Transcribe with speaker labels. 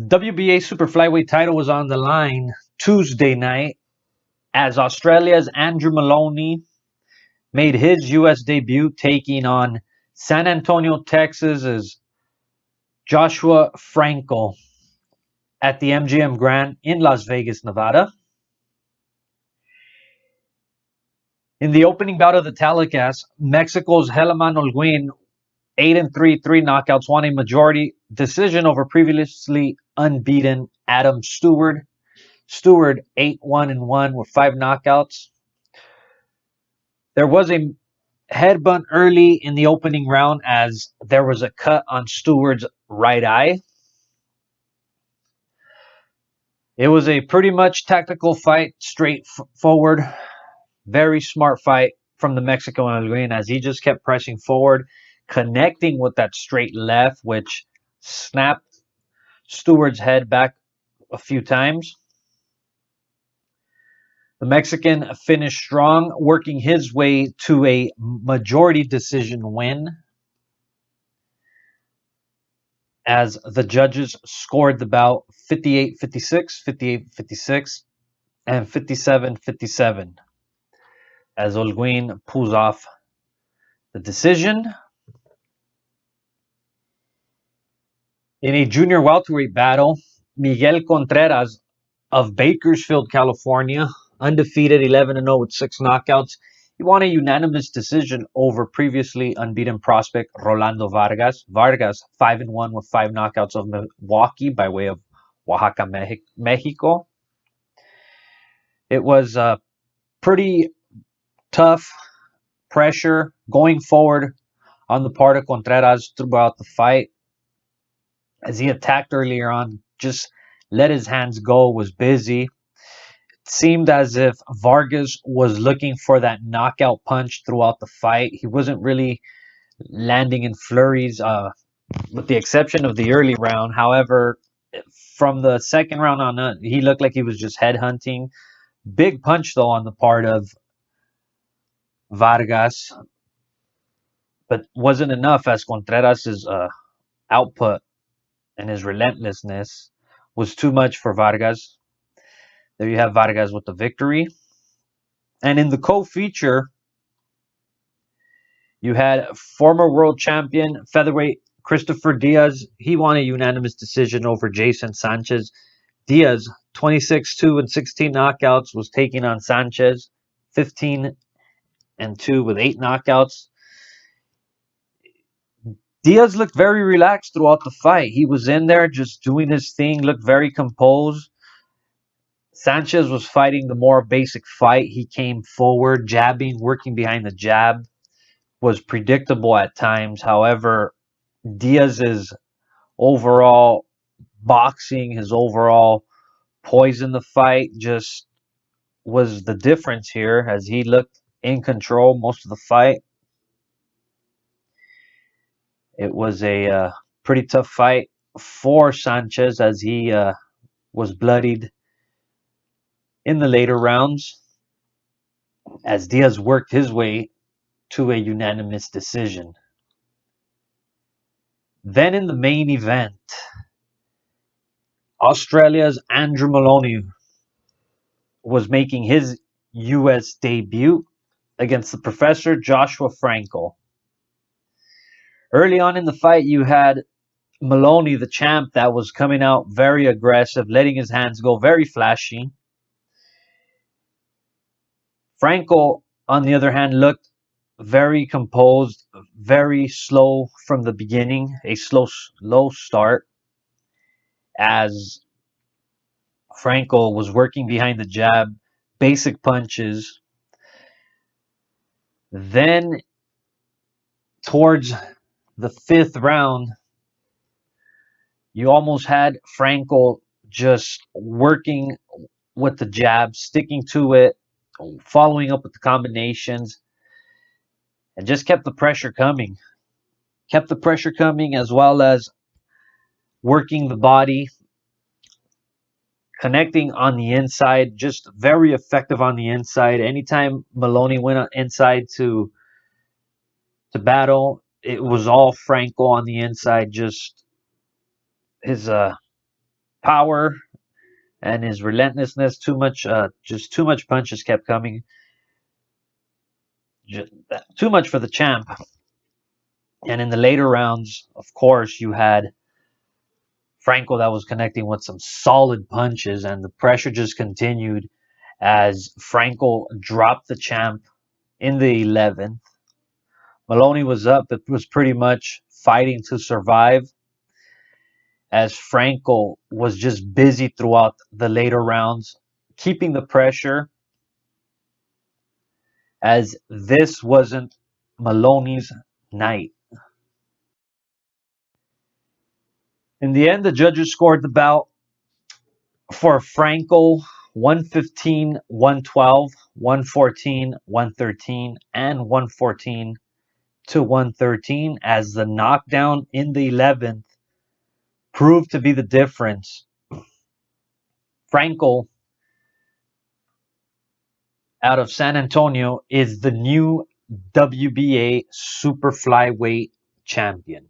Speaker 1: WBA super flyweight title was on the line Tuesday night as Australia's Andrew Maloney made his U.S. debut taking on San Antonio, Texas's Joshua Franco at the MGM Grand in Las Vegas, Nevada. In the opening bout of the telecast, Mexico's Helaman 8-3, 3 knockouts, won a majority decision over previously unbeaten Adam Steward. Steward 8-1-1 with 5 knockouts. There was a headbutt early in the opening round as there was a cut on Steward's right eye. It was a pretty much tactical fight, straightforward, very smart fight from the Mexican as he just kept pressing forward, connecting with that straight left, which snapped Steward's head back a few times. The Mexican finished strong, working his way to a majority decision win as the judges scored the bout 58-56, 58-56, and 57-57 as Holguin pulls off the decision. In a junior welterweight battle, Miguel Contreras of Bakersfield, California, undefeated 11-0 with 6 knockouts. He won a unanimous decision over previously unbeaten prospect Rolando Vargas. Vargas 5-1 with 5 knockouts of Milwaukee by way of Oaxaca, Mexico. It was a pretty tough pressure going forward on the part of Contreras throughout the fight. As he attacked earlier on, just let his hands go, was busy. It seemed as if Vargas was looking for that knockout punch throughout the fight. He wasn't really landing in flurries, with the exception of the early round. However, from the second round on, he looked like he was just headhunting. Big punch, though, on the part of Vargas, but wasn't enough as Contreras' output and his relentlessness was too much for Vargas. There you have Vargas with the victory. And in the co-feature, you had former world champion featherweight Christopher Diaz. He won a unanimous decision over Jason Sanchez. Diaz, 26-2 and 16 knockouts, was taking on Sanchez, 15-2 with 8 knockouts. Diaz looked very relaxed throughout the fight. He was in there just doing his thing, looked very composed. Sanchez was fighting the more basic fight. He came forward, jabbing, working behind the jab. Was predictable at times. However, Diaz's overall boxing, his overall poise in the fight just was the difference here as he looked in control most of the fight. It was a pretty tough fight for Sanchez as he was bloodied in the later rounds as Diaz worked his way to a unanimous decision. Then in the main event, Australia's Andrew Moloney was making his U.S. debut against the Professor Joshua Franco. Early on in the fight, you had Maloney, the champ, that was coming out very aggressive, letting his hands go, very flashy. Franco, on the other hand, looked very composed, very slow from the beginning, a slow start, as Franco was working behind the jab, basic punches. Then, towards the 5th round, you almost had Franco just working with the jab, sticking to it, following up with the combinations, and just kept the pressure coming. Kept the pressure coming as well as working the body, connecting on the inside, just very effective on the inside. Anytime Maloney went inside to battle, it was all Franco on the inside, just his power and his relentlessness. Just too much punches kept coming. Just, too much for the champ. And in the later rounds, of course, you had Franco that was connecting with some solid punches, and the pressure just continued as Franco dropped the champ in the 11th. Maloney was up, but was pretty much fighting to survive as Franco was just busy throughout the later rounds, keeping the pressure as this wasn't Maloney's night. In the end, the judges scored the bout for Franco 115, 112, 114, 113, and 114 to 113 as the knockdown in the 11th proved to be the difference. Franco out of San Antonio is the new WBA super flyweight champion.